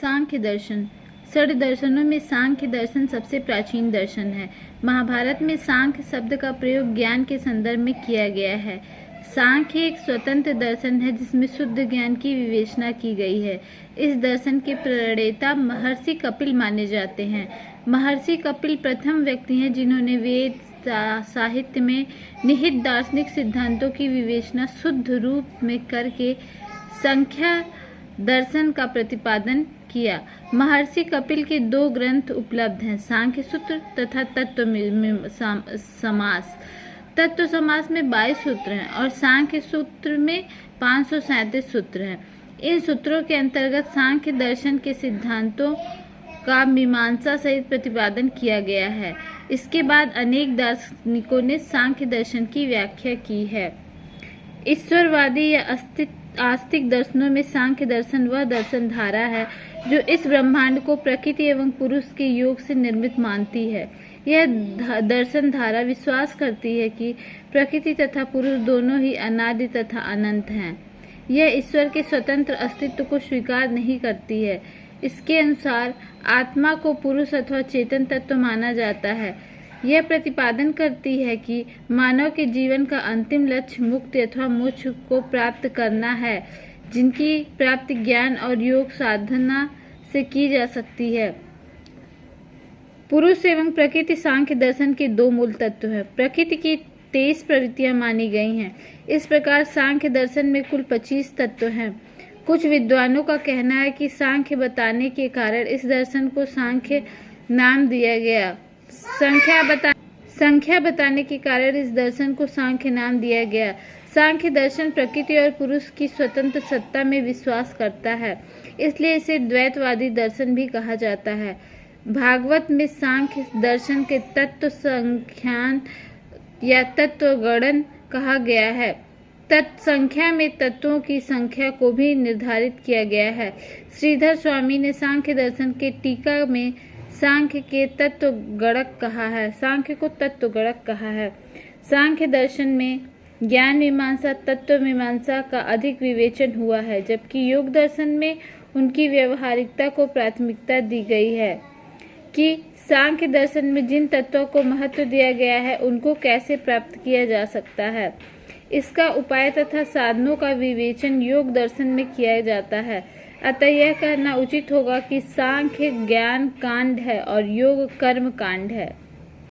सांख्य दर्शन। षड दर्शनों में सांख्य दर्शन सबसे प्राचीन दर्शन है। महाभारत में सांख्य शब्द का प्रयोग ज्ञान के संदर्भ में किया गया है। सांख्य एक स्वतंत्र दर्शन है जिसमें शुद्ध ज्ञान की विवेचना की गई है। इस दर्शन के प्रणेता महर्षि कपिल माने जाते हैं। महर्षि कपिल प्रथम व्यक्ति हैं जिन्होंने वेद साहित्य में निहित दार्शनिक सिद्धांतों की विवेचना शुद्ध रूप में करके सांख्य दर्शन का प्रतिपादन किया। महर्षि कपिल के दो ग्रंथ उपलब्ध हैं, सांख्य सूत्र तथा तत्व समास। तत्व समास में 22 सूत्र हैं और सांख्य सूत्र में 537 सूत्र हैं। इन सूत्रों के अंतर्गत सांख्य दर्शन के सिद्धांतों का मीमांसा सहित प्रतिपादन किया गया है। इसके बाद अनेक दार्शनिकों ने सांख्य दर्शन की व्याख्या की है। ईश्वरवादी या आस्तिक दर्शनों में सांख्य दर्शन वह दर्शन धारा है जो इस ब्रह्मांड को प्रकृति एवं पुरुष के योग से निर्मित मानती है। यह दर्शन धारा विश्वास करती है कि प्रकृति तथा पुरुष दोनों ही अनादि तथा अनंत हैं। यह ईश्वर के स्वतंत्र अस्तित्व को स्वीकार नहीं करती है। इसके अनुसार आत्मा को पुरुष अथवा चेतन तत्व माना जाता है। यह प्रतिपादन करती है कि मानव के जीवन का अंतिम लक्ष्य मुक्ति अथवा मोक्ष को प्राप्त करना है, जिनकी प्राप्ति ज्ञान और योग साधना से की जा सकती है। पुरुष एवं प्रकृति सांख्य दर्शन के दो मूल तत्व हैं। प्रकृति की 23 प्रवृत्तियां मानी गई हैं। इस प्रकार सांख्य दर्शन में कुल 25 तत्व हैं। कुछ विद्वानों का कहना है कि सांख्य बताने के कारण इस दर्शन को सांख्य नाम दिया गया। संख्या बताने के कारण इस दर्शन को सांख्य नाम दिया गया। सांख्य दर्शन प्रकृति और पुरुष की स्वतंत्र सत्ता में विश्वास करता है, इसलिए इसे द्वैतवादी दर्शन भी कहा जाता है। भागवत में सांख्य दर्शन के तत्व संख्यान या तत्व गणन कहा गया है। तत्संख्या में तत्वों की संख्या को भी निर्धारित किया गया है। श्रीधर स्वामी ने सांख्य दर्शन के टीका में सांख्य के तत्व गणक कहा है। सांख्य को तत्व गणक कहा है। सांख्य दर्शन में ज्ञान मीमांसा तत्व मीमांसा का अधिक विवेचन हुआ है, जबकि योग दर्शन में उनकी व्यवहारिकता को प्राथमिकता दी गई है कि सांख्य दर्शन में जिन तत्वों को महत्व दिया गया है उनको कैसे प्राप्त किया जा सकता है। इसका उपाय तथा साधनों का विवेचन योग दर्शन में किया जाता है। अतः यह कहना उचित होगा कि सांख्य ज्ञान कांड है और योग कर्म कांड है।